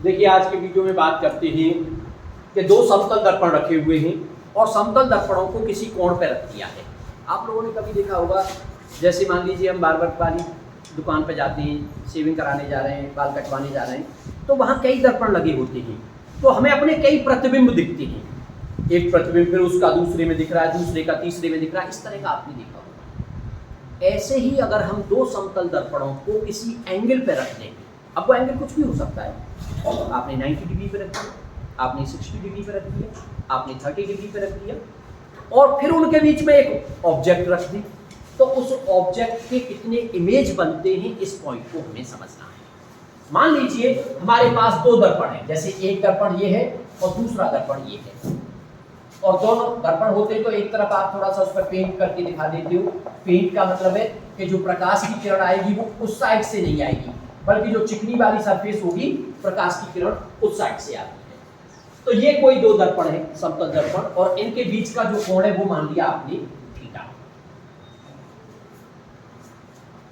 देखिए आज के वीडियो में बात करते हैं कि दो समतल दर्पण रखे हुए हैं और समतल दर्पणों को किसी कोण पर रख दिया है। आप लोगों ने कभी देखा होगा, जैसे मान लीजिए हम बार्बर वाली दुकान पर जाते हैं, शेविंग कराने जा रहे हैं, बाल कटवाने जा रहे हैं, तो वहाँ कई दर्पण लगे होते हैं, तो हमें अपने कई प्रतिबिंब दिखते हैं। एक प्रतिबिंब फिर उसका दूसरे में दिख रहा है, दूसरे का तीसरे में दिख रहा है, इस तरह का आपने देखा होगा। ऐसे ही अगर हम दो समतल दर्पणों को किसी एंगल पर रख देंगे, अब वो एंगल कुछ भी हो सकता है, आपने 90 डिग्री पर रख दिया, आपने 60 डिग्री पर रख दिया, आपने 30 डिग्री पर रख दिया, और फिर उनके बीच में एक ऑब्जेक्ट रख दी, तो उस ऑब्जेक्ट के कितने इमेज बनते हैं इस पॉइंट को हमें समझना है। मान लीजिए हमारे पास दो दर्पण हैं, जैसे एक दर्पण ये है और दूसरा दर्पण ये है, और दोनों दर्पण होते हैं तो एक तरफ आप थोड़ा सा उस पर पेंट करके दिखा देते हो। पेंट का मतलब है कि जो प्रकाश की किरण आएगी वो उस साइड से नहीं आएगी, बल्कि जो चिकनी वाली सरफेस होगी प्रकाश की किरण उस साइड से आती है। तो ये कोई दो दर्पण है, समतल दर्पण, और इनके बीच का जो कोण है वो मान लिया आपने थीटा।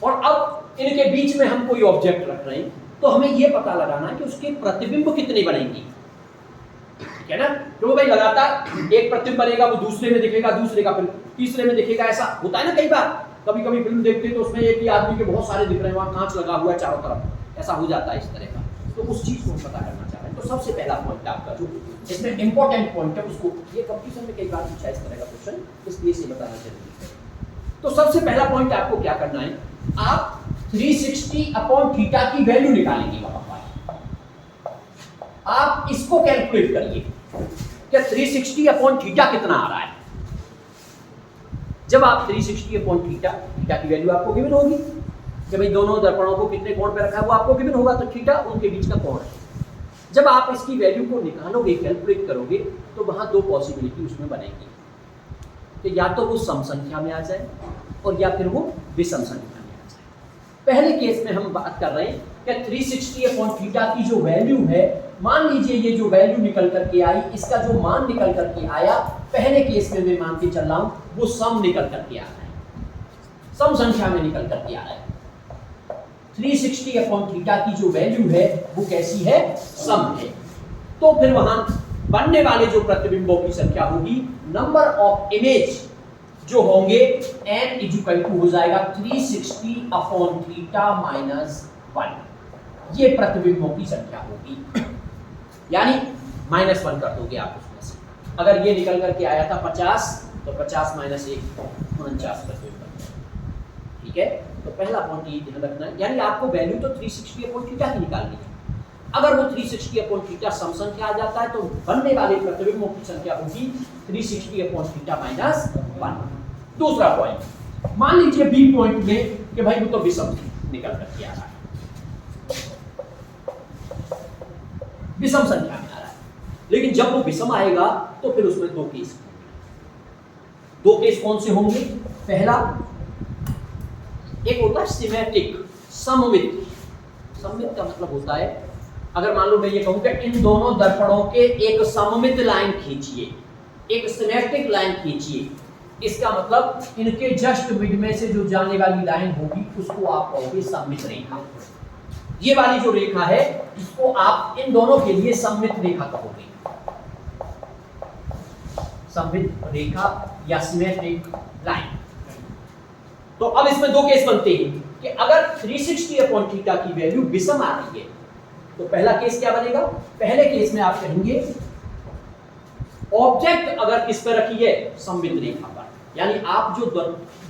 और अब इनके बीच में हम कोई ऑब्जेक्ट रख रहे हैं, तो हमें ये पता लगाना है कि उसके प्रतिबिंब कितने बनेंगे, ठीक है ना। तो भाई लगातार एक प्रतिबिंब बनेगा, वो दूसरे में दिखेगा, दूसरे का फिर तीसरे में दिखेगा, ऐसा होता है ना। कई बार कभी कभी फिल्म देखते हैं तो उसमें एक ही आदमी के बहुत सारे दिख रहे हैं, वहां कांच लगा हुआ है चारों तरफ, ऐसा हो जाता है इस तरह का। तो उस चीज को पता करना चाह रहे हैं। तो सबसे पहला पॉइंट आपका जो इसमें इंपॉर्टेंट पॉइंट है, उसको ये कंपटीशन में कई बार पूछा इस तरह का क्वेश्चन, इसलिए इसे बताना जरूरी है। तो सबसे पहला पॉइंट आपको क्या करना है, आप 360/थीटा की वैल्यू निकालेंगे वहां पर। आप इसको कैलकुलेट करिए कि 360/थीटा कितना आ रहा है। जब आप 360/थीटा की वैल्यू आपको गिवन होगी कि भाई दोनों दर्पणों को कितने कोण पे रखा है वो आपको गिवन होगा, तो थीटा उनके बीच का कोण है। जब आप इसकी वैल्यू को निकालोगे, कैलकुलेट करोगे, तो वहां दो पॉसिबिलिटी उसमें बनेगी कि या तो वो सम संख्या में आ जाए और या फिर वो विषम संख्या में आ जाए। पहले केस में हम बात कर रहे हैं कि 360/थीटा की जो वैल्यू है, मान लीजिए ये जो वैल्यू निकल करके आई, इसका जो मान निकल करके आया, पहले केस में मैं मान के चल रहा हूं वो सम निकल करके आ रहा है, सम संख्या में निकल करके आ रहा है। 360/थीटा की जो वैल्यू है वो कैसी है, सम है। तो फिर वहां बनने वाले जो प्रतिबिंबों की संख्या होगी, नंबर ऑफ इमेज जो होंगे n इक्वल टू हो जाएगा 360/थीटा माइनस 1। ये प्रतिबिंबों की संख्या होगी, यानी -1 कर दोगे आप उसमें से। अगर ये निकल करके आया था 50, तो 50 - 1 49 प्रतिबिंब, ठीक है। तो पहला पॉइंट ये ध्यान रखना है, यानी आपको वैल्यू तो 360/थीटा की निकालनी है। अगर वो 360/थीटा सम संख्या आ जाता है तो बनने वाले प्रतिबिंबों की संख्या होगी 360/थीटा माइनस 1। दूसरा पॉइंट, मान लीजिए बी पॉइंट में कि भाई वो तो विषम निकल करके आ रहा है, विषम संख्या में आ रहा है, लेकिन जब वो विषम आएगा तो फिर उसमें दो केस होंगे। दो केस कौन से होंगे, पहला एक होता है सिमेट्रिक, सममित। सममित का मतलब होता है, अगर मान लो मैं ये कहूं कि इन दोनों दर्पणों के एक सममित लाइन खींचिए, एक सिमेट्रिक लाइन खींचिए, इसका मतलब इनके जस्ट मिड में से जो जाने वाली लाइन होगी उसको आप कहोगे सममित रेखा। ये वाली जो रेखा है इसको आप इन दोनों के लिए सममित रेखा कहोगे, सममित रेखा या सिमेट्रिक लाइन। तो अब इसमें दो केस बनते हैं कि अगर 360/थीटा की वैल्यू विषम आ रही है, तो पहला केस क्या बनेगा, पहले केस में आप कहेंगे ऑब्जेक्ट अगर किस पर रखी है, सममित रेखा पर, यानी आप जो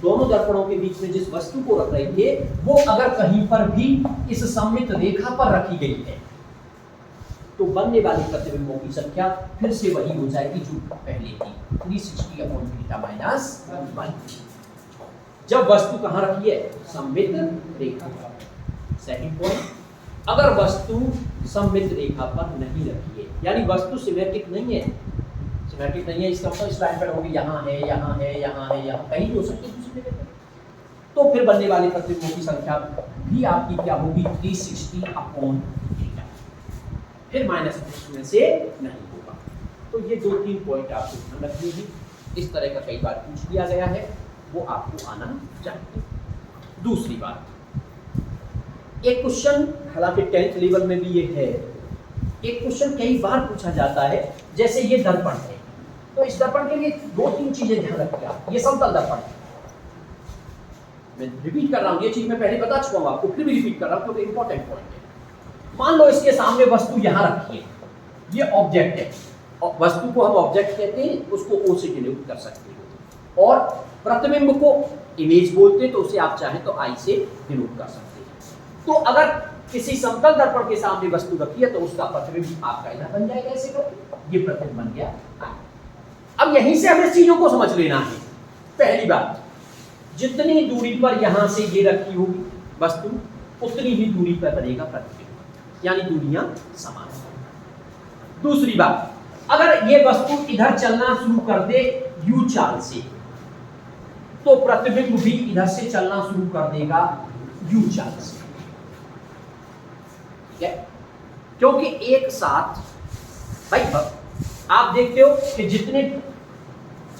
दोनों दर्पणों के बीच में जिस वस्तु को रख रहे थे वो अगर कहीं पर भी इस सममित रेखा पर रखी गई है, तो बनने वाले प्रतिबिंबों की संख्या फिर से वही हो जाएगी जो पहले थी, 360/थीटा माइनस 1। जब वस्तु कहां रखी है, सममित रेखा पर। सेकंड पॉइंट, अगर वस्तु सममित रेखा पर नहीं रखी है, यानी वस्तु सिमेट्रिक नहीं है, सिमेट्रिक नहीं है इसका मतलब इस लाइन पर होगी, यहाँ है, यहाँ है, यहाँ है, यहाँ कहीं भी हो सकती है दूसरी जगह पर, तो फिर बनने वाले प्रतिबिंबों की संख्या भी आपकी क्या होगी, 360/थीटा, फिर माइनस में से नहीं होगा। तो ये 2-3 पॉइंट आपको ध्यान रखने हैं, इस तरह का कई बार पूछ लिया गया है, वो आपको आना चाहिए। दूसरी बात, एक क्वेश्चन हालांकि 10th लेवल में भी ये है एक क्वेश्चन कई बार पूछा जाता है, जैसे ये दर्पण है, तो इस दर्पण के लिए 2-3 चीजें ध्यान रखिए आप। ये समतल दर्पण है, मैं रिपीट कर रहा हूँ, ये चीज मैं पहले बता चुका हूँ आपको, फिर भी रिपीट कर रहा हूँ क्योंकि इंपॉर्टेंट पॉइंट है। मान लो इसके सामने वस्तु यहाँ रखी है, ये ऑब्जेक्ट है, और वस्तु को हम ऑब्जेक्ट कहते हैं, उसको ओ से डिनोट कर सकते हो, और प्रतिबिंब को इमेज बोलते हैं, तो उसे आप चाहें तो आई से डिनोट कर सकते हैं। तो अगर किसी समतल दर्पण के सामने वस्तु रखी है तो उसका प्रतिबिंब आपका इधर बन जाएगा, ऐसे करो, ये प्रतिबिंब बन गया आई। अब यहीं से हमें चीजों को समझ लेना है। पहली बात, जितनी दूरी पर यहां से ये रखी होगी वस्तु, उतनी ही दूरी पर बनेगा प्रतिबिंब, यानी दूरियां समान हैं। दूसरी बात, अगर ये वस्तु इधर चलना शुरू कर दे यू चाल से, तो प्रतिबिंब भी इधर से चलना शुरू कर देगा यू चाल से, ठीक है? क्योंकि एक साथ भाई आप देखते हो कि जितने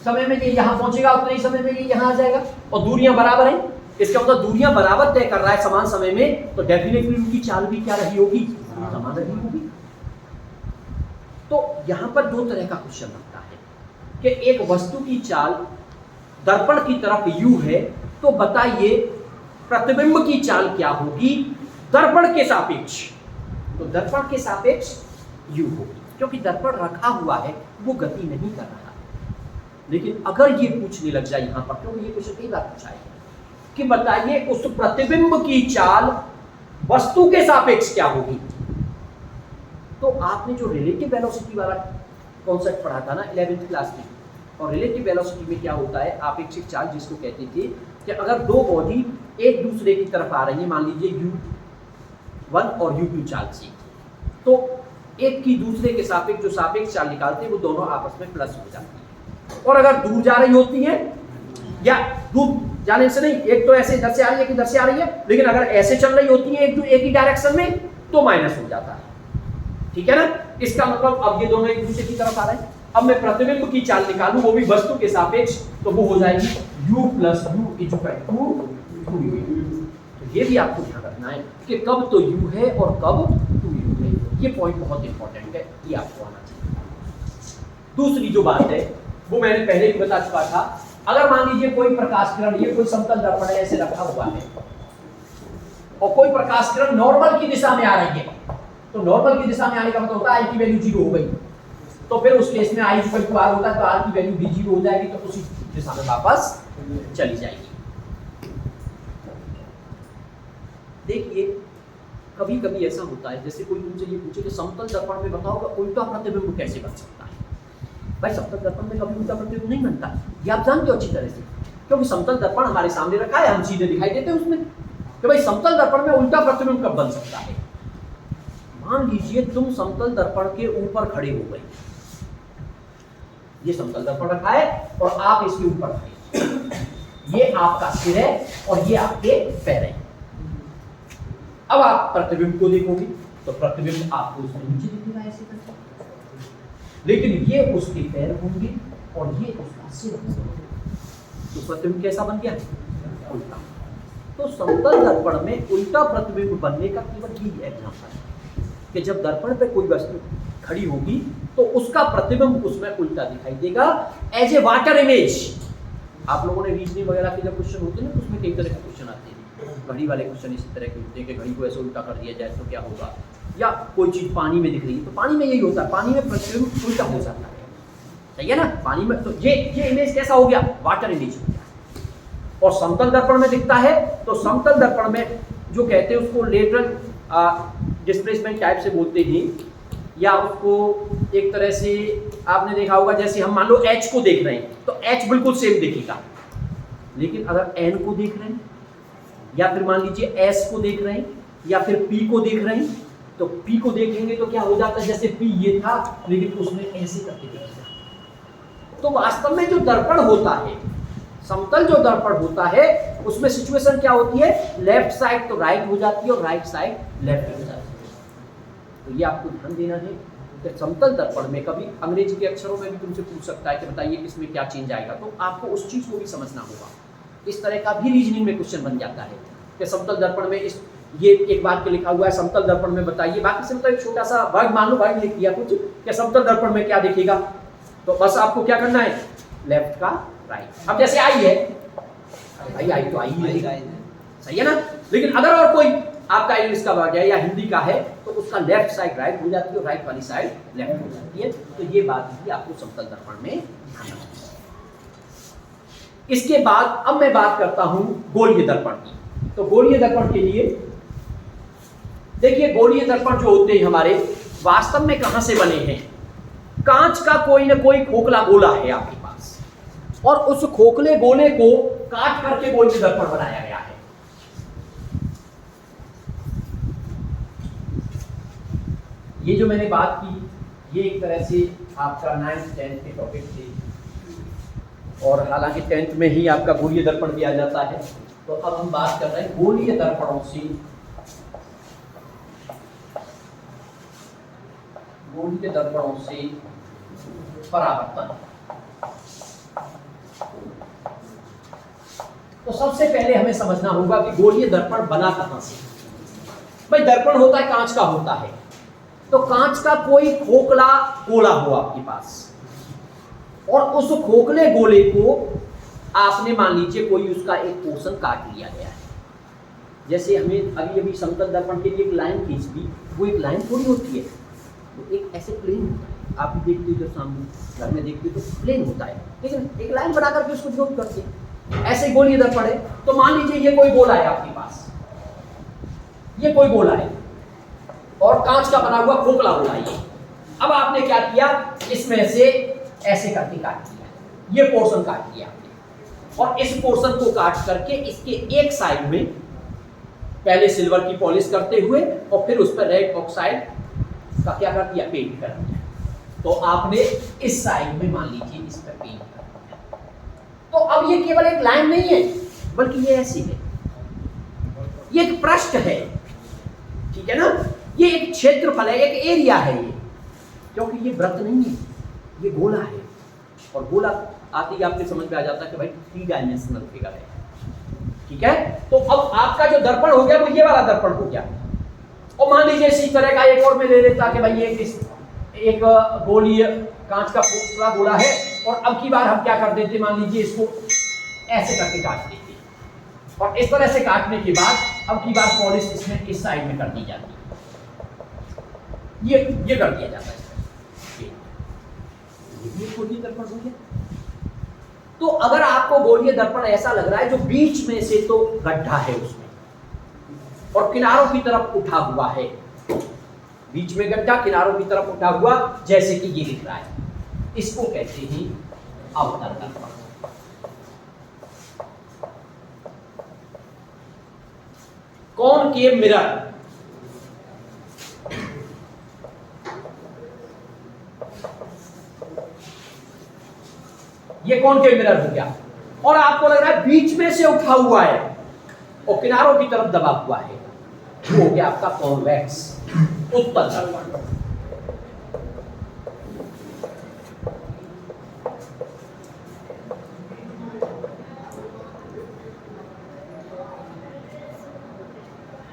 समय में ये यहां पहुंचेगा उतने ही समय में ये यहां आ जाएगा, और दूरियां बराबर हैं, इसका मतलब दूरियां बराबर तय कर रहा है समान समय में, तो डेफिनेटली उनकी चाल भी क्या रही होगी, समान रही होगी। तो यहां पर दो तरह का क्वेश्चन बनता है कि एक वस्तु की चाल दर्पण की तरफ यू है, तो बताइए प्रतिबिंब की चाल क्या होगी दर्पण के सापेक्ष। तो दर्पण के सापेक्ष यू होगी, क्योंकि दर्पण रखा हुआ है, वो गति नहीं कर रहा। लेकिन अगर ये पूछने लग जाए यहां पर, क्योंकि ये क्वेश्चन कई बार पूछा है कि बताइए उस प्रतिबिंब की चाल वस्तु के सापेक्ष क्या होगी, तो आपने जो रिलेटिव वेलोसिटी वाला कॉन्सेप्ट पढ़ा था ना 11th क्लास में, और रिलेटिव वेलोसिटी में क्या होता है, आपेक्षिक चाल जिसको कहते थे कि अगर दो बॉडी एक दूसरे की तरफ आ रही है, मान लीजिए u1 और u2 चाल से, तो एक की दूसरे के सापेक्ष जो सापेक्ष चाल निकालते हैं वो दोनों आपस में प्लस हो जाती है। और अगर दूर जा रही होती है, या दूर जाने से नहीं, एक तो ऐसे इधर से आ रही है कि इधर से आ रही है, लेकिन अगर ऐसे चल रही होती है एक ही डायरेक्शन में, तो माइनस हो जाता है, ठीक है ना? इसका मतलब अब ये दोनों एक दूसरे की तरफ आ रहे हैं। अब मैं प्रतिबिंब की चाल निकालूं, वो भी वस्तु के सापेक्ष, तो वो हो जाएगी u plus u equal to 2u। तो ये भी आपको ध्यान रखना है कि कब तो u है और कब 2u है, ये पॉइंट बहुत इंपॉर्टेंट है, ये आपको आना चाहिए। दूसरी जो बात है वो मैंने पहले भी बता चुका था, अगर मान लीजिए कोई प्रकाश किरण, ये कोई समतल दर्पण है ऐसे रखा हुआ है, और कोई प्रकाश किरण नॉर्मल की दिशा में आ रही है, तो नॉर्मल की दिशा में आने का मतलब होता है आई की वैल्यू 0 हो गई, तो फिर उस केस में आई इक्वल टू आर होता है, तो आर की वैल्यू भी 0 हो जाएगी, तो उसी दिशा में वापस चली जाएगी। देखिए कभी कभी ऐसा होता है, जैसे कोई तुमसे ये पूछे कि समतल दर्पण में बताओ उल्टा प्रतिबिंब कैसे बन सकता है। भाई समतल दर्पण में कभी उल्टा प्रतिबिंब नहीं बनता, ये आप जानते हो अच्छी तरह से, क्योंकि समतल दर्पण हमारे सामने रखा है, हम सीधे दिखाई देते हैं उसमें, कि भाई समतल दर्पण में उल्टा प्रतिबिंब कब बन सकता है। मान लीजिए तुम समतल दर्पण के ऊपर खड़े हो गए, ये समतल दर्पण रखा है और आप इसके ऊपर खड़े, ये आपका सिर है और ये आपके पैर है। अब आप प्रतिबिंब को देखोगे तो प्रतिबिंब आपको उसमें नीचे दिखेगा ऐसे करके, लेकिन ये उसके पैर होंगे और ये उसका सिर होगा, तो प्रतिबिंब कैसा बन गया, उल्टा। तो समतल दर्पण में उल्टा प्रतिबिंब बनने का केवल यही एग्जांपल है कि जब दर्पण पे कोई वस्तु खड़ी होगी तो उसका प्रतिबिंब उसमें उल्टा दिखाई देगा, एज ए वाटर इमेज। आप लोगों ने रीजनिंग वगैरह के जब क्वेश्चन होते हैं ना, तो उसमें कई तरह के क्वेश्चन आते हैं, घड़ी वाले क्वेश्चन इसी तरह के होते हैं कि घड़ी को ऐसे उल्टा कर दिया जाए तो क्या होगा, या कोई चीज पानी में दिख रही है तो पानी में यही होता है, पानी में प्रतिबिंब उल्टा हो जाता है, सही है ना, पानी में। तो ये इमेज कैसा हो गया, वाटर इमेज हो गया। और समतल दर्पण में दिखता है, तो समतल दर्पण में जो कहते हैं उसको लेटरल डिस्प्लेसमेंट टाइप से बोलते हैं, या उसको एक तरह से आपने देखा होगा, जैसे हम मान लो h को देख रहे हैं तो h बिल्कुल सेम दिखेगा, लेकिन अगर n को देख रहे हैं, या फिर मान लीजिए s को देख रहे हैं, या फिर p को देख रहे हैं, तो p को देखेंगे तो क्या हो जाता है, जैसे p ये था लेकिन उसने ऐसे करके देखा। तो वास्तव में जो दर्पण होता है, समतल जो दर्पण होता है, उसमें सिचुएशन क्या होती है, लेफ्ट साइड तो राइट हो जाती है और राइट साइड लेफ्ट हो जाती है। तो ये आपको ध्यान देना है कि समतल दर्पण में कभी अंग्रेजी के अक्षरों में भी तुमसे पूछ सकता है कि बताइए इसमें क्या चेंज आएगा, तो आपको उस चीज को भी समझना होगा। इस तरह का भी रीजनिंग में क्वेश्चन बन जाता है कि समतल दर्पण में इस ये एक बात के लिखा हुआ है समतल दर्पण में बताइए, बाकी से मतलब एक छोटा सा वर्ग मान लो, वर्ग लिख दिया कुछ कि समतल दर्पण में क्या दिखेगा। तो बस आपको क्या करना है, लेफ्ट का राइट। अब जैसे आई है, भाई आई तो आई है, सही है ना, लेकिन अगर और कोई आपका इंग्लिश का वर्ग है या हिंदी का है तो उसका लेफ्ट साइड राइट हो जाती है और राइट वाली साइड लेफ्ट हो जाती है। तो ये बात भी आपको समतल दर्पण में ध्यान रखना है। इसके बाद अब मैं बात करता हूं गोलीय दर्पण की। तो गोलीय दर्पण के लिए देखिए, गोलीय दर्पण जो होते हैं हमारे वास्तव में कहां से बने हैं, कांच का कोई ना कोई खोखला गोला है आपके पास और उस खोखले गोले को काट करके गोलीय दर्पण बनाया गया है। ये जो मैंने बात की ये एक तरह से आपका 9th 10th के टॉपिक थे और हालांकि 10th में ही आपका गोलीय दर्पण दिया जाता है। तो अब हम बात कर रहे हैं गोलीय दर्पणों से, गोलीय दर्पणों से परावर्तन। तो सबसे पहले हमें समझना होगा कि गोलीय दर्पण बना कहां से। भाई दर्पण होता है कांच का होता है, तो कांच का कोई खोखला गोला हो आपके पास और उस खोखले गोले को आपने मान लीजिए कोई उसका एक पोर्शन काट लिया गया है। जैसे हमें अभी अभी समतल दर्पण के लिए एक लाइन खींच दी, वो एक लाइन थोड़ी होती है, वो एक ऐसे प्लेन होता है। आप भी देखते हो जब सामने घर में देखते हो तो प्लेन होता है, लेकिन एक लाइन बना करके उसको जोड़ करते हैं। ऐसे गोलीय दर्पण है, तो मान लीजिए ये कोई गोला है आपके पास, ये कोई गोला है और कांच का बना हुआ खोखला गोला ये। अब आपने क्या किया, इसमें से ऐसे करके काट दिया, ये पोर्शन काट दिया आपने और इस पोर्शन को काट करके इसके एक साइड में पहले सिल्वर की पॉलिश करते हुए और फिर उस पर रेड ऑक्साइड का क्या कर दिया, पेंट कर दिया। तो आपने इस साइड में मान लीजिए इस पर पेंट कर दिया। तो अब ये केवल एक लाइन नहीं है बल्कि ये ऐसी है, ये एक पृष्ठ है, ठीक है ना, ये एक क्षेत्रफल है, एक एरिया है ये, क्योंकि ये वृत्त नहीं है, ये गोला है। और गोला आते ही आपके समझ में आ जाता है कि भाई 3 डायमेंशनल फिगर है, ठीक है। तो अब आपका जो दर्पण हो गया वो ये वाला दर्पण हो गया। और मान लीजिए इसी तरह का एक और मैं ले लेता कि भाई एक गोलीय कांच का खोखला गोला है और अब की बार हम क्या कर देते, मान लीजिए इसको ऐसे करके काट देते और इस तरह से काटने के बाद अब की बार पॉलिश इसमें इस साइड में कर दी जाती है, ये कर दिया जाता है। ये गोलीय दर्पण हो गया। तो अगर आपको गोलीय दर्पण ऐसा लग रहा है जो बीच में से तो गड्ढा है उसमें और किनारों की तरफ उठा हुआ है, बीच में गड्ढा किनारों की तरफ उठा हुआ, जैसे कि ये दिख रहा है, इसको कहते हैं अवतल दर्पण। कॉनकेव मिरर, ये कॉनकेव मिरर हो गया और आपको लग रहा है बीच में से उठा हुआ है और किनारों की तरफ दबा हुआ है, वो हो गया आपका कॉन्वेक्स उत्तल दर्पण।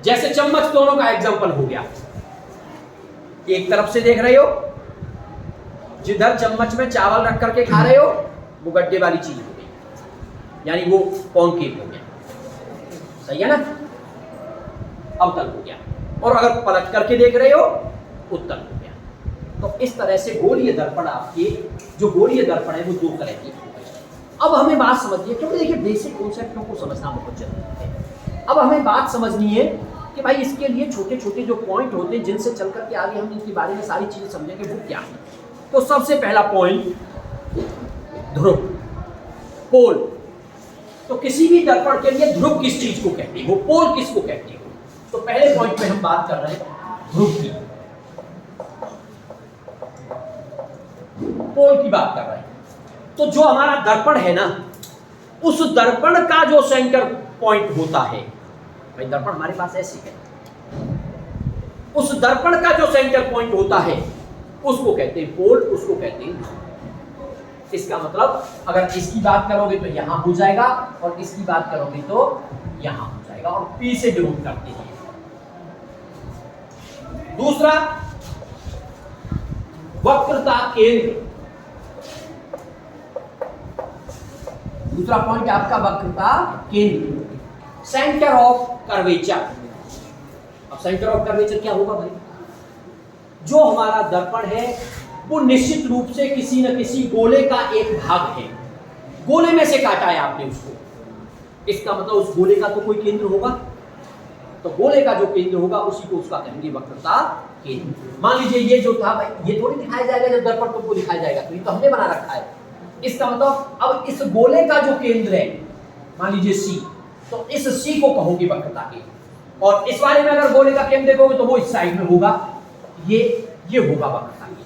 जैसे चम्मच दोनों का एग्जांपल हो गया, एक तरफ से देख रहे हो, जिधर चम्मच में चावल रख करके खा रहे हो वो गड्ढे वाली चीज हो गई, यानी वो कॉनकेव हो गया, सही है ना, अवतल हो गया। और अगर पलट करके देख रहे हो उत्तल हो गया। तो इस तरह से गोलीय दर्पण आपके जो गोलीय दर्पण है वो 2 तरह के हो गए। अब हमें बात समझिए, क्योंकि देखिए बेसिक कॉन्सेप्टों को समझना बहुत जरूरी है। अब हमें बात समझनी है कि भाई इसके लिए छोटे छोटे जो पॉइंट होते हैं जिनसे चल करके आगे हम इनके बारे में सारी चीजें समझेंगे वो क्या है। तो सबसे पहला पॉइंट ध्रुव, पोल। तो किसी भी दर्पण के लिए ध्रुव किस चीज को कहते हैं, वो पोल किसको कहते हैं। तो पहले पॉइंट पे हम बात कर रहे हैं ध्रुव की, पोल की बात कर रहे हैं। तो जो हमारा दर्पण है ना, उस दर्पण का जो सेंटर पॉइंट होता है, भाई दर्पण हमारे पास ऐसे है, उस दर्पण का जो सेंटर पॉइंट होता है उसको कहते हैं पोल, उसको कहते हैं ध्रुव। इसका मतलब अगर इसकी बात करोगे तो यहां हो जाएगा और इसकी बात करोगे तो यहां हो जाएगा और P से डिनोट करते हैं। दूसरा वक्रता केंद्र, दूसरा पॉइंट आपका वक्रता केंद्र, सेंटर ऑफ कर्वेचर। अब सेंटर ऑफ कर्वेचर क्या होगा भाई? जो हमारा दर्पण है वो निश्चित रूप से किसी न किसी गोले का एक भाग है, गोले में से काटा है आपने उसको, इसका मतलब उस गोले का तो कोई केंद्र होगा, तो गोले का जो केंद्र होगा उसी को उसका कहेंगे वक्रता केंद्र। मान लीजिए ये जो था भाई, ये थोड़ी दिखाया जाएगा जब दर्पण तुमको दिखाया जाएगा, तो ये तो हमने बना रखा है। इसका मतलब अब इस गोले का जो केंद्र है, मान लीजिए सी, तो इस सी को कहोगे वक्रता केंद्र। और इस वाले में अगर गोले का केंद्र देखोगे तो वो इस साइड में होगा, ये होगा वक्रता केंद्र।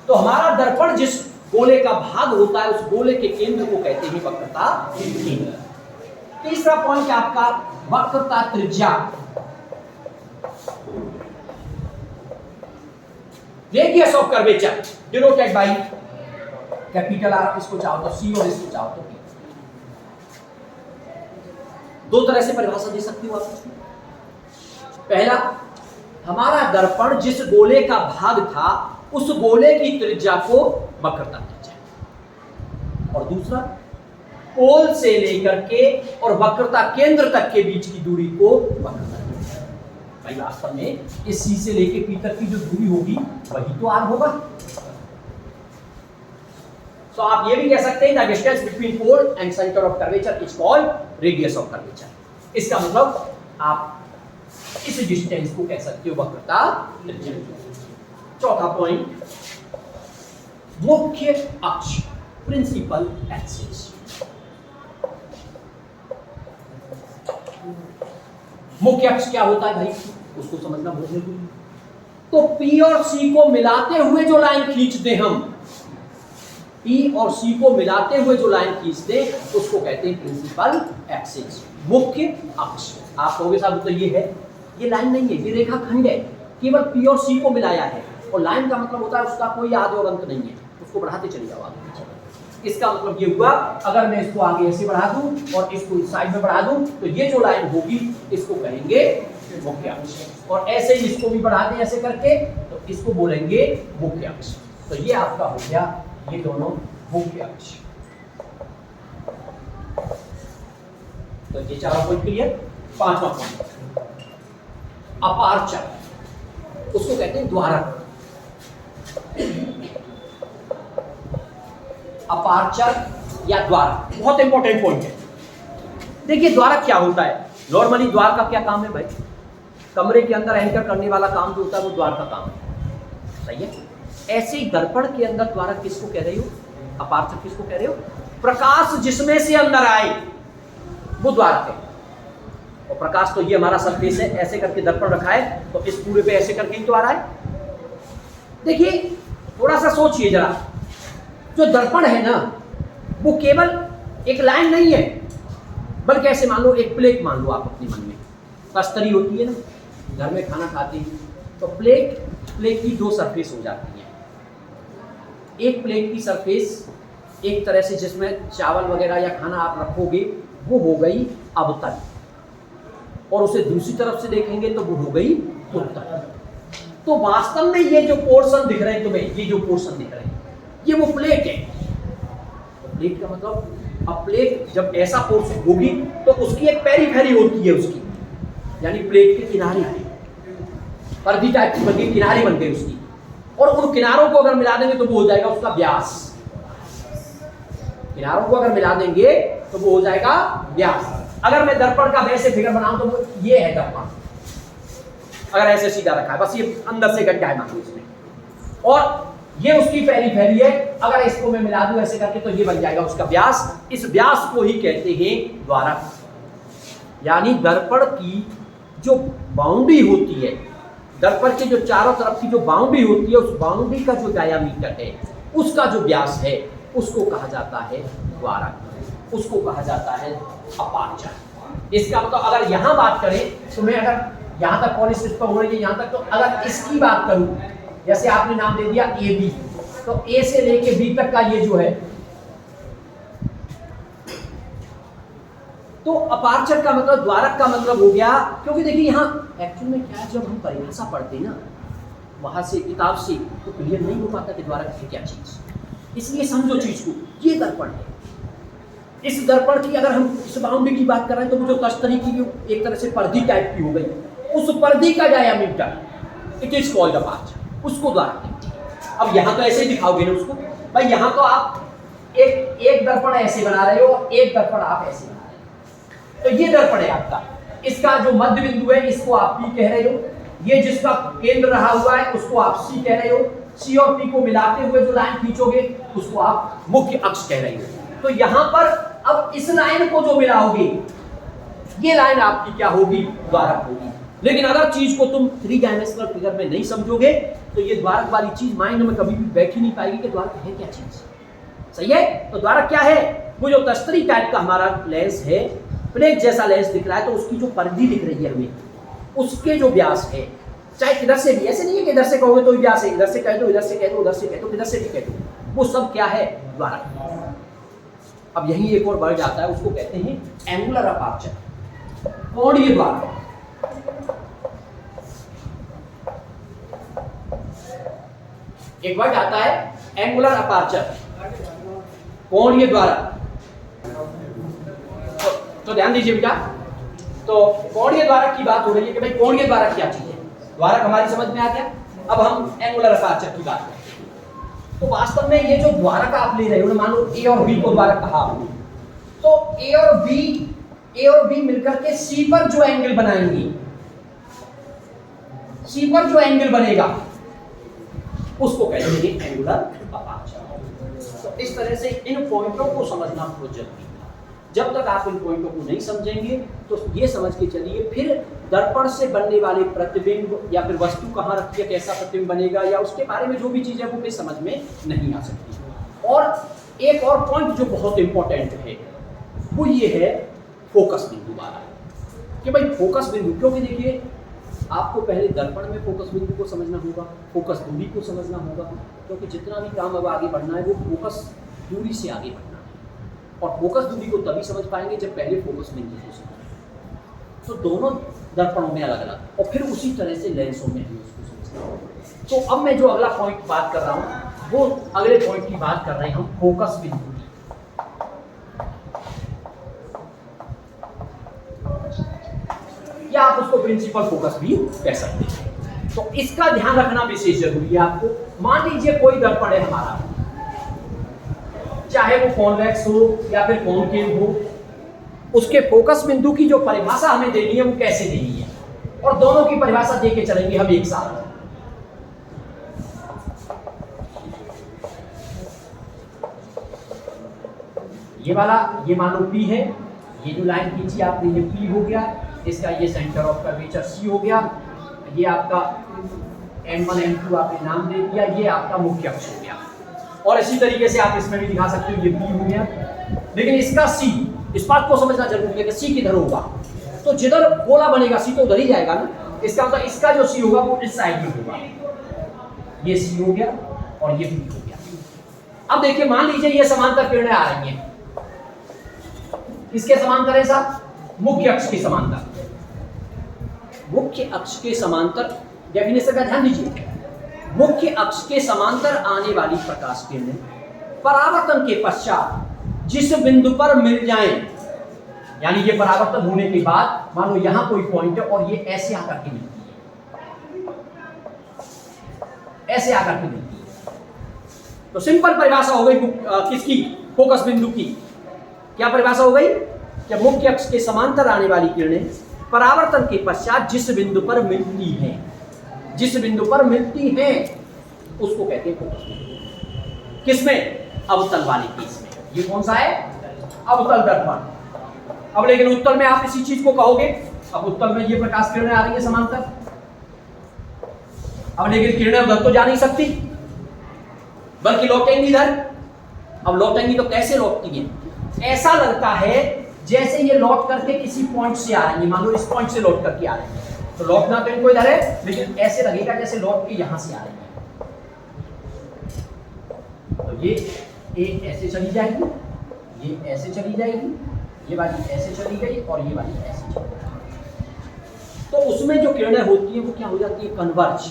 तो हमारा दर्पण जिस गोले का भाग होता है उस गोले के केंद्र को कहते हैं वक्रता केंद्र। तीसरा पॉइंट आपका वक्रता त्रिज्या, radius of curvature denoted by capital R, इसको चाहो तो सी और इसको चाहो तो पी। दो तरह से परिभाषा दे सकती हूं आप। पहला, हमारा दर्पण जिस गोले का भाग था उस गोले की त्रिज्या को वक्रता त्रिज्या, और दूसरा पोल से लेकर के और वक्रता केंद्र तक के बीच की दूरी को वक्रता त्रिज्या। भाई वास्तव में इस सी से लेकर पी तक की जो दूरी होगी वही तो आर होगा। तो आप ये भी कह सकते हैं the distance between pole and centre of curvature is called radius of curvature. इसका मतलब आप इस डिस्टेंस को कह सकते हो वक्रता त्रिज्या। चौथा पॉइंट, मुख्य अक्ष, प्रिंसिपल एक्सिस। मुख्य अक्ष क्या होता है भाई, उसको समझना बहुत जरूरी है। तो पी और सी को मिलाते हुए जो लाइन खींचते हम, पी और सी को मिलाते हुए जो लाइन खींचते उसको कहते हैं प्रिंसिपल एक्सिस, मुख्य अक्ष। आप कहोगे साहब तो ये है, ये लाइन नहीं है, ये रेखाखंड है, केवल पी और सी को मिलाया है। और लाइन का मतलब होता है उसका कोई आदि और अंत नहीं है, उसको बढ़ाते चले जाओ आगे पीछे। इसका मतलब ये हुआ, अगर मैं इसको आगे ऐसे बढ़ा दूं और इसको इस साइड में बढ़ा दूं तो ये जो लाइन होगी इसको कहेंगे मुख्य अक्ष, और ऐसे ही इसको भी बढ़ा दें ऐसे करके तो इसको बोलेंगे मुख्य अक्ष। तो ये आपका हो गया, ये दोनों मुख्य अक्ष। तो ये चारों पॉइंट क्लियर। पांचवा पॉइंट, अपार्चर, उसको कहते हैं द्वारक। अपार्चर या द्वारक बहुत इंपॉर्टेंट पॉइंट है। देखिए द्वारक क्या होता है, नॉर्मली द्वार का क्या काम है भाई, कमरे के अंदर एंटर करने वाला काम जो होता है वो द्वार का काम है, सही है। ऐसे ही दर्पण के अंदर द्वारक किसको कह रही हो, अपार्चर किसको कह रहे हो, प्रकाश जिसमें से अंदर आए वो द्वारक है। और प्रकाश तो ये हमारा सरफेस है, ऐसे करके दर्पण रखा है तो इस पूरे पे ऐसे करके ही तो आ रहा है। देखिए थोड़ा सा सोचिए जरा, जो दर्पण है ना वो केवल एक लाइन नहीं है, बल्कि ऐसे मान लो एक प्लेट मान लो आप अपने मन में, कस्तरी होती है ना, घर में खाना खाते हैं तो प्लेट की दो सरफेस हो जाती है। एक प्लेट की सरफेस एक तरह से जिसमें चावल वगैरह या खाना आप रखोगे वो हो गई अवतल, और उसे दूसरी तरफ से देखेंगे तो वो हो गई उत्तल। तो वास्तव में ये जो पोर्शन दिख रहे हैं तुम्हें, ये जो पोर्शन दिख रहे हैं ये वो प्लेट है। तो प्लेट का मतलब, अब प्लेट जब ऐसा पोर्शन होगी तो उसकी एक पेरीफेरी होती है उसकी, यानी प्लेट के किनारे पर्दी टाइप की बन गई, किनारे बन गई उसकी, और उन किनारों को अगर मिला देंगे तो वो हो जाएगा उसका व्यास। किनारों को अगर मिला देंगे तो वो हो जाएगा व्यास। अगर मैं दर्पण का वैसे फिगर बनाऊं तो ये है दर्पण, अगर ऐसे सीधा रखा है, बस ये अंदर से गड्ढा है मानो इसमें, और ये उसकी पेरीफेरी है। अगर इसको मैं मिला दूं ऐसे करके तो ये बन जाएगा उसका व्यास। इस व्यास को ही कहते हैं द्वारक। यानी दर्पण की जो बाउंड्री होती है, दर्पण के जो चारों तरफ की जो बाउंड्री होती है, उस बाउंड्री का जो डायामीटर है, उसका जो व्यास है, उसको कहा जाता है द्वारक, उसको कहा जाता है अपार्चर। इसका मतलब अगर यहां बात करें तो मैं अगर यहां तक कॉलेज सिर्फ हो रही है यहां तक, तो अगर इसकी बात करूं, जैसे आपने नाम दे दिया ए बी, तो ए से लेके बी तक का ये जो है, तो अपार्चर का मतलब, द्वारक का मतलब हो गया, क्योंकि देखिए यहाँ एक्चुअल में क्या है, जब हम परिभाषा पढ़ते हैं ना वहां से किताब से, तो क्लियर नहीं हो पाता कि द्वारक है क्या चीज। इसलिए समझो चीज को, ये दर्पण है। इस दर्पण की अगर हम इस बाउंड्री की बात कर रहे हैं तो वो जो तश्तरी की एक तरह से पर्दी टाइप की हो गई, उस पर्दी का diameter it is called aperture, उसको द्वारक कहते हैं। अब यहाँ तो ऐसे ही दिखाओगे ना उसको, भाई यहाँ तो आप एक दर्पण ऐसे बना रहे हो और एक दर्पण आप ऐसे बना रहे हो, तो ये दर्पण है आपका। इसका जो मध्य बिंदु है इसको आप P कह रहे हो, ये जिसका केंद्र रहा हुआ है उसको आप C कह रहे हो, C और P को मिलाते हुए जो लाइन खींचोगे उसको आप मुख्य अक्ष कह रहे हो। तो यहाँ पर अब इस लाइन को जो मिलाओगे, ये लाइन आपकी क्या होगी, द्वारक होगी। लेकिन अगर चीज को तुम 3 डायमेंशनल फिगर में नहीं समझोगे तो ये द्वारक वाली चीज माइंड में कभी भी बैठ ही नहीं पाएगी कि द्वारक है क्या चीज। सही है? तो द्वारक क्या है, वो जो तश्तरी टाइप का हमारा लेंस है, प्लेट जैसा लेंस दिख रहा है, तो उसकी जो परिधि दिख रही है हमें, उसके जो व्यास है, चाहे किधर से भी, ऐसे नहीं है कि इधर से कहोगे तो व्यास है, इधर से कह दो, इधर से कह दो, उधर से कह दो, किधर से भी कह दो, वो सब क्या है, द्वारक। अब यही एक और वर्ड आता है, उसको कहते हैं एंगुलर अपार्चर, कोणीय द्वारक। एक वर्ड आता है एंगुलर अपार्चर, कोणीय द्वारक। तो ध्यान दीजिए बेटा, तो कोणीय द्वारक की बात हो रही है कि भाई कोणीय द्वारक क्या चीज है। द्वारक हमारी समझ में आ गया, अब हम एंगुलर अपार्चर की बात करते हैं। तो वास्तव में ये जो द्वारक आप ले रहे हो ना, मान लो ए और बी को द्वारक कहा, तो ए और बी मिलकर के सी पर जो एंगल बनाएंगे, सी पर जो एंगल बनेगा उसको कहते हैं एंगुलर अपार्चर। तो इस तरह से इन पॉइंटों को समझना बहुत जरूरी है। जब तक आप इन पॉइंटों को नहीं समझेंगे तो ये समझ के चलिए फिर दर्पण से बनने वाले प्रतिबिंब या फिर वस्तु कहाँ रखी है, कैसा प्रतिबिंब बनेगा, या उसके बारे में जो भी चीज़ है वो फिर समझ में नहीं आ सकती। और एक और पॉइंट जो बहुत इंपॉर्टेंट है वो ये है फोकस बिंदु वाला, कि भाई फोकस बिंदु, क्योंकि देखिए आपको पहले दर्पण में फोकस बिंदु को समझना होगा, फोकस दूरी को समझना होगा, क्योंकि जितना भी काम अब आगे बढ़ना है वो फोकस दूरी से आगे बढ़ना है, और फोकस दूरी को तभी समझ पाएंगे जब पहले फोकस बिंदु को समझें। तो दोनों दर्पणों में अलग अलग, और फिर उसी तरह से लेंसों में भी उसको समझना होगा। तो अब मैं जो अगला पॉइंट बात कर रहा हूँ वो अगले पॉइंट की बात कर रहे हैं हम फोकस बिंदु की। या आप उसको प्रिंसिपल फोकस भी कह सकते हैं। तो इसका ध्यान रखना विशेष जरूरी है आपको। मान लीजिए कोई दर्पण है हमारा, चाहे वो कॉन्वेक्स हो या फिर कॉनकेव हो, उसके फोकस बिंदु की जो परिभाषा हमें देनी है वो कैसे देनी है, और दोनों की परिभाषा देके चलेंगे हम एक साथ। ये वाला, ये मानो P है, ये जो लाइन खींची आपने ये P हो गया, इसका ये सेंटर ऑफ कर्वेचर C हो गया, ये आपका M1 M2 आपने नाम दे दिया, ये आपका मुख्य अक्ष हो गया। और इसी तरीके से आप इसमें भी दिखा सकते हो, ये B हो गया, लेकिन इसका C, इस बात को समझना जरूरी है कि C किधर होगा। तो जिधर गोला बनेगा C तो उधर ही जाएगा ना, इसका मतलब इसका जो C होगा वो इस साइड में होगा। ये C हो गया और ये B हो गया। अब देखिए मान लीजिए ये समांतर किरणें आ रही हैं, किसके समांतर है साहब? मुख्य अक्ष के समांतर। मुख्य अक्ष के समांतर, डेफिनेशन का ध्यान दीजिए, मुख्य अक्ष के समांतर आने वाली प्रकाश किरणें परावर्तन के पश्चात जिस बिंदु पर मिल जाएं, यानी ये परावर्तन होने के बाद मान लो यहां कोई पॉइंट है और ये ऐसे आकर के मिलती है, ऐसे आकर के मिलती है। तो सिंपल परिभाषा हो गई किसकी? फोकस बिंदु की। क्या परिभाषा हो गई? कि मुख्य अक्ष के समांतर आने वाली किरणें परावर्तन के पश्चात जिस बिंदु पर मिलती हैं, जिस बिंदु पर मिलती हैं उसको कहते हैं फोकस बिंदु। किसमें? अवतल वाले केस में। ये कौन सा है? अवतल दर्पण। अब लेकिन उत्तल में आप इसी चीज को कहोगे, अब उत्तल में ये प्रकाश किरणें आ रही है समांतर, अब लेकिन किरणें उधर तो जा नहीं सकती बल्कि लौटेंगी इधर। अब लौटेंगी तो कैसे लौटती है? ऐसा लगता है जैसे ये लौट करके किसी पॉइंट से आ रही है, मान लो इस पॉइंट से लौट करके आ रही है, तो लौटना तो इनको इधर है, लेकिन ऐसे लगेगा जैसे लौट के यहां से आ रही है। तो ये ऐसे चली जाएगी, ये ऐसे चली जाएगी, ये वाली ऐसे चली गई और ये वाली ऐसे चली गई। तो उसमें जो किरणें होती हैं वो क्या हो जाती है, कन्वर्ज,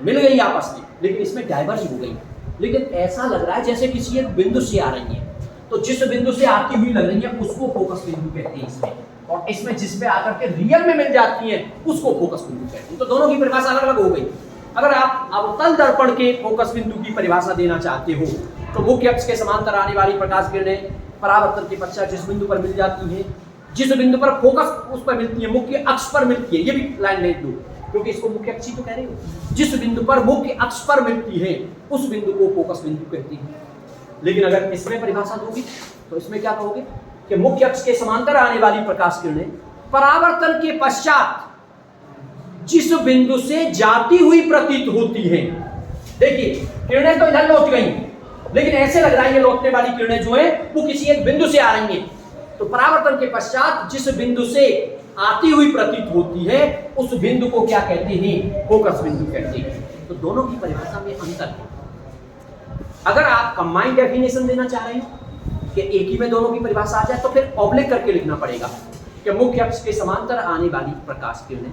मिल गई आपस में, लेकिन इसमें डाइवर्ज हो गई। लेकिन ऐसा लग रहा है जैसे किसी एक बिंदु से आ रही है, तो जिस बिंदु से आती हुई लग रही है उसको फोकस बिंदु कहते हैं इसमें, और इसमें जिस पे आकर के रियल में मिल जाती है उसको फोकस बिंदु कहते हैं। तो दोनों की परिभाषा अलग अलग हो गई। अगर आप अवतल दर्पण के फोकस बिंदु की परिभाषा देना चाहते हो तो मुख्य अक्ष के समांतर आने वाली प्रकाश किरणें परावर्तन के पश्चात जिस बिंदु पर मिल जाती है, जिस बिंदु पर फोकस उस पर मिलती है, मुख्य अक्ष पर मिलती है, ये भी लाइन ले दो क्योंकि इसको मुख्य अक्ष ही तो कह रहे हो, जिस बिंदु पर मुख्य अक्ष पर मिलती है उस बिंदु को फोकस बिंदु कहती है। लेकिन अगर इसमें परिभाषा दोगी तो इसमें क्या कहोगे कि मुख्य अक्ष के समांतर आने वाली प्रकाश किरणें परावर्तन के पश्चात जिस बिंदु से जाती हुई प्रतीत होती हैं। देखिए किरणें तो इधर लौट गई, लेकिन ऐसे लग रहा है ये लौटने वाली किरणें जो है वो किसी एक बिंदु से आ रही हैं। तो परावर्तन के पश्चात जिस बिंदु से आती हुई प्रतीत होती है उस बिंदु को क्या कहते हैं, फोकस बिंदु कहते हैं। तो दोनों की परिभाषा में अंतर है। अगर आप कंबाइंड डेफिनेशन देना चाह रहे हैं कि एक ही में दोनों की परिभाषा आ जाए तो फिर ऑब्लिक करके लिखना पड़ेगा कि मुख्य अक्ष के समांतर आने वाली प्रकाश किरणें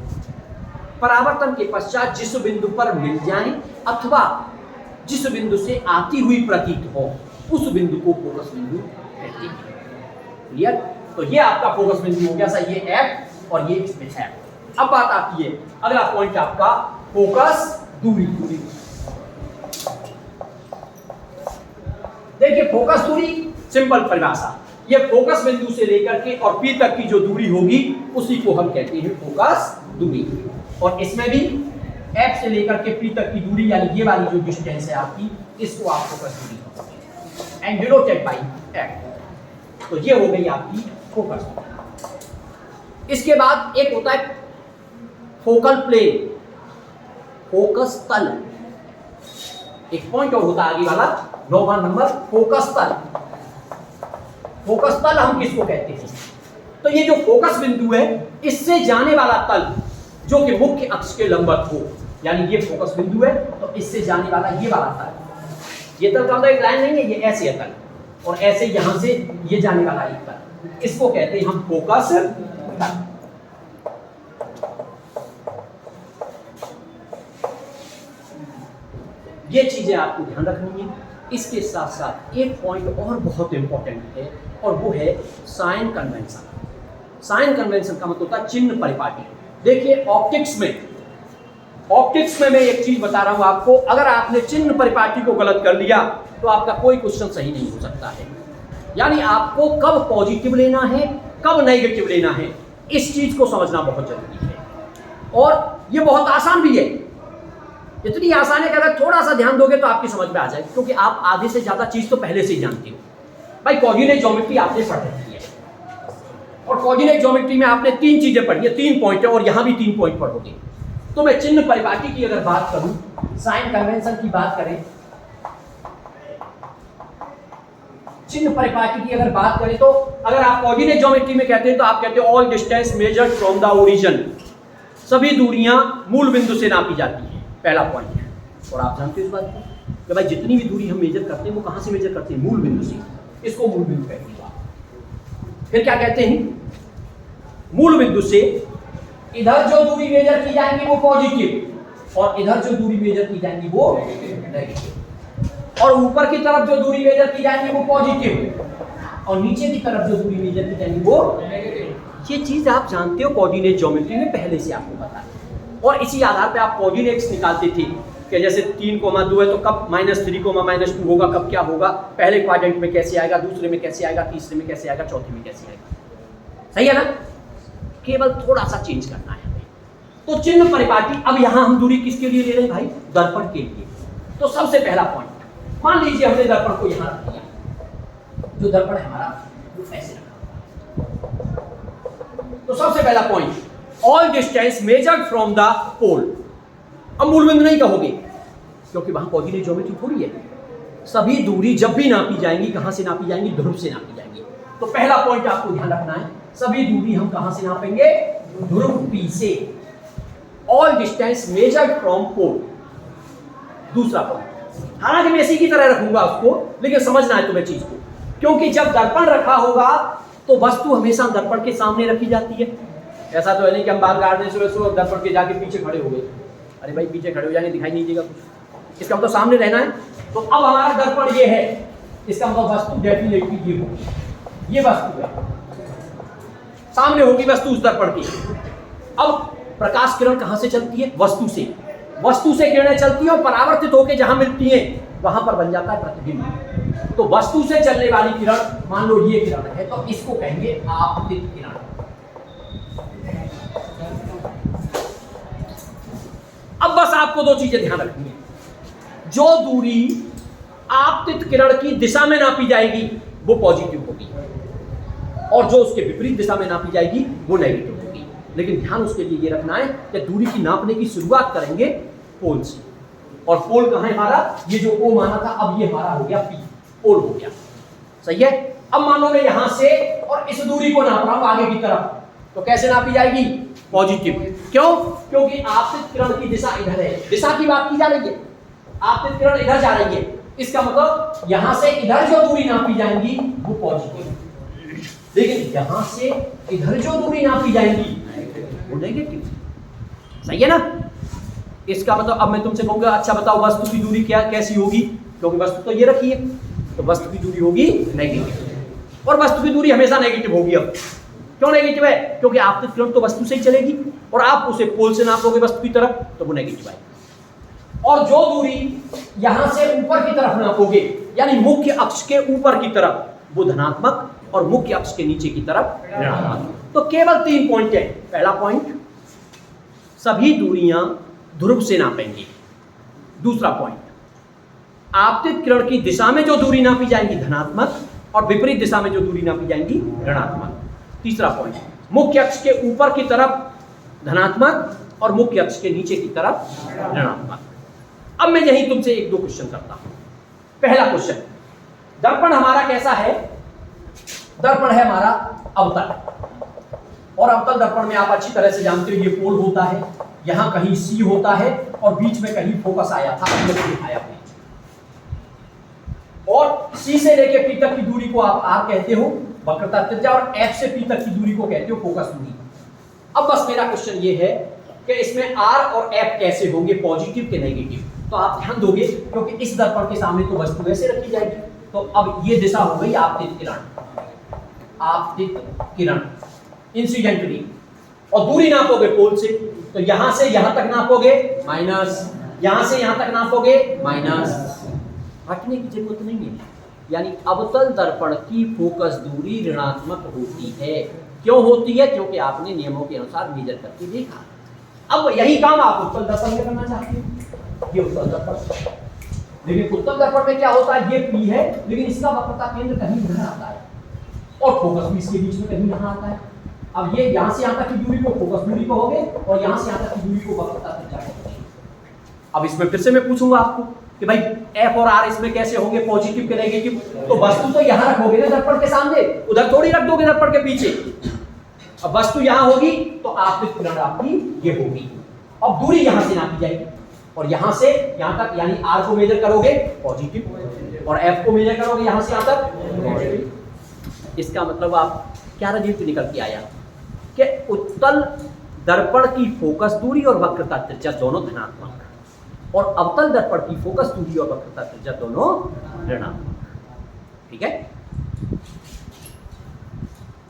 परावर्तन के पश्चात जिस बिंदु पर मिल जाए अथवा जिस बिंदु से आती हुई प्रतीत हो उस बिंदु को फोकस बिंदु कहते हैं। क्लियर? तो ये आपका फोकस बिंदु हो गया सर, ये एफ और ये इसमें है। अब बात आती है अगला पॉइंट आपका फोकस दूरी। देखिए फोकस दूरी सिंपल परिभाषा, ये फोकस बिंदु से लेकर के और पी तक की जो दूरी होगी उसी को हम कहते हैं फोकस दूरी। और इसमें भी एफ से लेकर के पी तक की दूरी यानी ये वाली जो डिस्टेंस है आपकी, इसको आप फोकस दूरी कहोगे एंड डिनोटेड बाय एफ। तो ये हो गई आपकी फोकस दूरी। इसके बाद एक होता है फोकल प्लेन, फोकस तल। एक पॉइंट और होता है आगे वाला 9वां नंबर फोकस तल। फोकस तल हम किसको कहते हैं? तो ये जो फोकस बिंदु है इससे जाने वाला तल जो कि मुख्य अक्ष के लंबवत हो, यानी ये फोकस बिंदु है तो इससे जाने वाला ये वाला तल, ये तल का एक लाइन नहीं है, ये ऐसे है तल, और ऐसे यहां से ये जाने वाला एक तल, इसको कहते हैं हम फोकस तल। ये चीजें आपको ध्यान रखनी है। इसके साथ साथ एक पॉइंट और बहुत इंपॉर्टेंट है और वो है साइन कन्वेंशन। साइन कन्वेंशन का मतलब होता है चिन्ह परिपाटी। देखिए ऑप्टिक्स में मैं एक चीज बता रहा हूं आपको, अगर आपने चिन्ह परिपाटी को गलत कर लिया तो आपका कोई क्वेश्चन सही नहीं हो सकता है। यानी आपको कब पॉजिटिव लेना है कब नेगेटिव लेना है, इस चीज को समझना बहुत जरूरी है। और ये बहुत आसान भी है, इतनी आसान है कि अगर थोड़ा सा ध्यान दोगे तो आपकी समझ में आ जाए, क्योंकि आप आधे से ज्यादा चीज तो पहले से ही जानते हो। भाई कोऑर्डिनेट ज्योमेट्री आपने पढ़ रखी है और कोऑर्डिनेट ज्योमेट्री में आपने 3 चीजें पढ़ी है, 3 पॉइंट है और यहां भी 3 पॉइंट पढ़ोगे। तो मैं चिन्ह परिपाटी की अगर बात करूं, साइन कन्वेंशन की बात करें, चिन्ह परिपाटी की अगर बात करें तो अगर आप कोऑर्डिनेट ज्योमेट्री में कहते हैं तो आप कहते हो all distance measured from the origin, सभी दूरियां मूल बिंदु से नापी जाती है, पहला पॉइंट है। और आप जानते हो इस बात को कि भाई जितनी भी दूरी हम मेजर करते हैं वो कहां से मेजर करते हैं, मूल बिंदु से, इसको मूल बिंदु कहते हैं। फिर क्या कहते हैं, मूल बिंदु से इधर जो दूरी मेजर की जाएंगी वो पॉजिटिव और इधर जो दूरी मेजर की जाएंगी वो नेगेटिव, और ऊपर की तरफ जो दूरी मेजर की जाएंगी वो पॉजिटिव और नीचे की तरफ जो दूरी मेजर की जाएंगी वो नेगेटिव। ये चीज आप जानते हो कोऑर्डिनेट ज्योमेट्री में पहले से आपको पता है। और इसी आधार पे आप कोऑर्डिनेट्स निकालते थे कि जैसे 3,2 है तो कब -3,-2 होगा, कब क्या होगा, पहले क्वाड्रेंट में कैसे आएगा, दूसरे में कैसे आएगा, तीसरे में कैसे आएगा, चौथे में कैसे आएगा। सही है ना? केवल थोड़ा सा चेंज करना है हमें। तो चिन्ह परिपाटी, अब यहां हम दूरी किसके लिए ले रहे हैं भाई, दर्पण के लिए। तो सबसे पहला पॉइंट, मान लीजिए हमने दर्पण को यहां रख दिया, जो दर्पण है हमारा वो ऐसे रखा। तो सबसे पहला point, all distance measured from the pole. अब मूल बिंदु नहीं कहोगे क्योंकि वहां कोऑर्डिनेट ज्योमेट्री थोड़ी है। सभी दूरी जब भी नापी जाएंगी कहां से नापी जाएंगी, ध्रुव से नापी जाएंगी। तो पहला पॉइंट आपको ध्यान रखना है, सभी दूरी हम कहां से नापेंगे, ध्रुव P से। All distance measured from pole, दूसरा पॉइंट। हालांकि मैं इसी की तरह रखूंगा उसको, लेकिन समझना है तुम्हें चीज को, क्योंकि जब दर्पण रखा होगा तो वस्तु हमेशा दर्पण के सामने रखी जाती है। ऐसा तो है नहीं कि हम बाल काटने से दर्पण के जाके पीछे खड़े हो गए, अरे भाई पीछे खड़े हो जाएंगे दिखाई नहीं देगा कुछ, इसका मतलब सामने रहना है। तो अब हमारा दर्पण ये है, इसका मतलब वस्तु डेफिनेटली ये होगी, ये वस्तु है, सामने होगी वस्तु उस दर्पण की। अब प्रकाश किरण कहां से चलती है? वस्तु से। वस्तु से किरणें चलती हैं और परावर्तित होकर जहां मिलती हैं वहां पर बन जाता है प्रतिबिंब। तो वस्तु से चलने वाली किरण, मान लो ये किरण है, तो इसको कहेंगे आपतित किरण। अब बस आपको दो चीजें ध्यान रखनी है। जो दूरी आपतित किरण की दिशा में नापी जाएगी वो पॉजिटिव होगी, और जो उसके विपरीत दिशा में नापी जाएगी वो नेगेटिव होगी। लेकिन ध्यान उसके लिए ये रखना है कि दूरी की नापने की शुरुआत करेंगे पोल से, और पोल कहां है हमारा? ये जो O माना था, अब ये हमारा हो गया P, पोल हो गया। सही है। अब मान लो मैं यहां से और इस दूरी को नाप रहा हूं आगे की तरफ, तो कैसे नापी जाएगी? पॉजिटिव। क्यों? क्योंकि आपतित किरण की दिशा इधर है, दिशा की बात की जा रही है, आपतित किरण इधर जा रही है, इसका मतलब यहां से इधर जो दूरी नापी जाएंगी वो पॉजिटिव, लेकिन यहां से इधर जो दूरी नापी जाएंगी वो नेगेटिव। सही है ना? इसका मतलब अब मैं तुमसे कहूंगा अच्छा बताओ वस्तु की दूरी क्या कैसी होगी, क्योंकि वस्तु तो ये रखी है, तो वस्तु की दूरी होगी नेगेटिव, और वस्तु की दूरी हमेशा नेगेटिव होगी। अब क्यों नेगेटिव है? क्योंकि आपतित किरण तो वस्तु से ही चलेगी, और आप उसे पोल से नापोगे वस्तु की तरफ तो वो नेगेटिव आएगी। और जो दूरी यहां से ऊपर की तरफ नापोगे, यानी मुख्य अक्ष के ऊपर की तरफ, वो धनात्मक, और मुख्य अक्ष के नीचे की तरफ ऋणात्मक। तो केवल 3 पॉइंट है। पहला पॉइंट, सभी दूरियां ध्रुव से नापेंगे। दूसरा पॉइंट, आपतित किरण की दिशा में जो दूरी नापी जाएंगी धनात्मक, और विपरीत दिशा में जो दूरी नापी जाएंगी ऋणात्मक। तीसरा पॉइंट, मुख्य अक्ष के ऊपर की तरफ धनात्मक और मुख्य अक्ष के नीचे की तरफ ऋणात्मक। अब मैं यही तुमसे 1-2 क्वेश्चन करता हूं। पहला क्वेश्चन, दर्पण हमारा कैसा है? दर्पण है हमारा अवतल, और अवतल दर्पण में आप अच्छी तरह से जानते हो ये पोल होता है, यहां कहीं C होता है, और बीच में कहीं फोकस आया था, दिखाया बीच, और C से लेके P तक की दूरी को आप R कहते हो वक्रता त्रिज्या, और F से P तक की दूरी को कहते हो फोकस दूरी। अब बस मेरा क्वेश्चन ये है कि इसमें R और F कैसे होंगे, पॉजिटिव के नेगेटिव? तो आप ध्यान दोगे, क्योंकि इस दर्पण के सामने तो वस्तु ऐसे रखी जाएगी, तो अब ये दिशा हो गई आपतित किरण, आपतित किरण इंसिडेंट रे, और दूरी नापोगे पोल से, तो यहां से यहां तक नापोगे माइनस, यहां से यहां तक नापोगे माइनस, हटने की जरूरत नहीं है। यानी अवतल दर्पण की फोकस दूरी ऋणात्मक होती है। क्यों होती है? क्योंकि आपने नियमों के अनुसार मेजर करके देखा। अब यही काम आप उत्तल दर्पण में करना चाहते हो, ये उत्तल दर्पण, लेकिन उत्तल दर्पण में क्या होता है, ये P है, लेकिन इसका वक्रता केंद्र कहीं इधर आता है, और फोकस भी इसके बीच में कहीं यहाँ आता है। अब ये यहाँ से यहाँ तक की दूरी को फोकस दूरी को होगे, और यहाँ से यहाँ तक की दूरी को वक्रता त्रिज्या कहोगे। अब इसमें फिर से मैं पूछूंगा आपको कि भाई F और R इसमें कैसे होंगे, पॉजिटिव के नेगेटिव? तो वस्तु तो यहाँ रखोगे ना दर्पण के सामने, उधर थोड़ी रख दोगे दर्पण के पीछे। अब वस्तु यहाँ होगी तो आपतित किरण आपकी ये होगी। अब दूरी यहाँ से नापी जाएगी, और यहाँ से यहाँ तक, यानी R को मेजर करोगे पॉजिटिव, और F को मेजर करोगे यहाँ से यहाँ तक। इसका मतलब आप क्या रिजल्ट निकल के आया कि उत्तल दर्पण की फोकस दूरी और वक्रता त्रिज्या दोनों धनात्मक, और अवतल दर्पण की फोकस दूरी और वक्रता त्रिज्या दोनों ऋणात्मक। ठीक है।